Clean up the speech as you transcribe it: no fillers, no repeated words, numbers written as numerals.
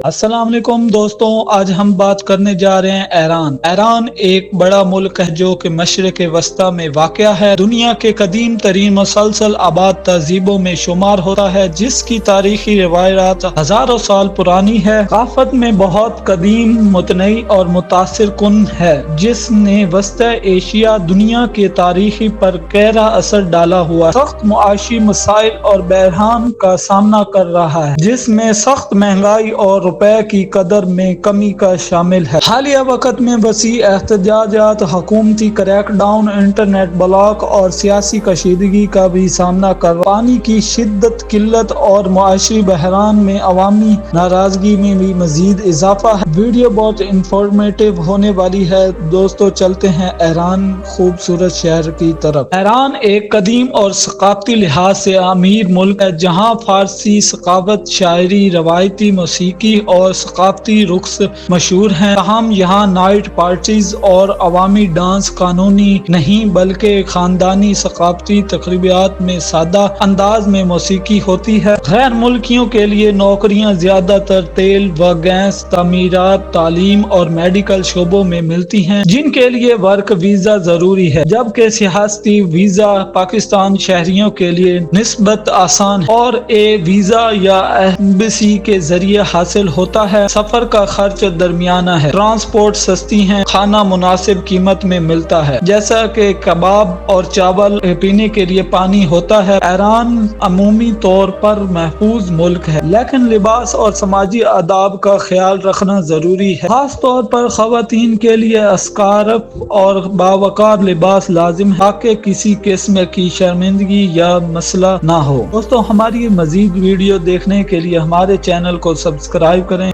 السلام علیکم دوستوں، آج ہم بات کرنے جا رہے ہیں ایران۔ ایران ایک بڑا ملک ہے جو کہ مشرق وسطی میں واقع ہے۔ دنیا کے قدیم ترین مسلسل آباد تہذیبوں میں شمار ہوتا ہے، جس کی تاریخی روایات ہزاروں سال پرانی ہے۔ ثقافت میں بہت قدیم، متنوع اور متاثر کن ہے، جس نے وسطی ایشیا دنیا کے تاریخی پر گہرا اثر ڈالا ہوا سخت معاشی مسائل اور بحران کا سامنا کر رہا ہے، جس میں سخت مہنگائی اور روپے کی قدر میں کمی کا شامل ہے۔ حالیہ وقت میں وسیع احتجاجات، حکومتی کریک ڈاؤن، انٹرنیٹ بلاک اور سیاسی کشیدگی کا بھی سامنا کر رہا ہے۔ پانی کی شدید قلت اور معاشی بحران میں عوامی ناراضگی میں بھی مزید اضافہ ہے۔ ویڈیو بہت انفارمیٹیو ہونے والی ہے دوستو، چلتے ہیں ایران خوبصورت شہر کی طرف۔ ایران ایک قدیم اور ثقافتی لحاظ سے امیر ملک ہے، جہاں فارسی ثقافت، شاعری، روایتی موسیقی اور ثقافتی رقص مشہور ہیں۔ تاہم یہاں نائٹ پارٹیز اور عوامی ڈانس قانونی نہیں، بلکہ خاندانی ثقافتی تقریبات میں سادہ انداز میں موسیقی ہوتی ہے۔ غیر ملکیوں کے لیے نوکریاں زیادہ تر تیل و گیس، تعمیرات، تعلیم اور میڈیکل شعبوں میں ملتی ہیں، جن کے لیے ورک ویزا ضروری ہے، جبکہ سیاحتی ویزا پاکستان شہریوں کے لیے نسبت آسان ہے اور اے ویزا یا ایمبیسی کے ذریعے حاصل ہوتا ہے۔ سفر کا خرچ درمیانہ ہے، ٹرانسپورٹ سستی ہے، کھانا مناسب قیمت میں ملتا ہے، جیسا کہ کباب اور چاول، پینے کے لیے پانی ہوتا ہے۔ ایران عمومی طور پر محفوظ ملک ہے، لیکن لباس اور سماجی آداب کا خیال رکھنا ضروری ہے۔ خاص طور پر خواتین کے لیے اسکارف اور باوقار لباس لازم ہے، تاکہ کسی قسم کی شرمندگی یا مسئلہ نہ ہو۔ دوستو، ہماری مزید ویڈیو دیکھنے کے لیے ہمارے چینل کو سبسکرائب کریں۔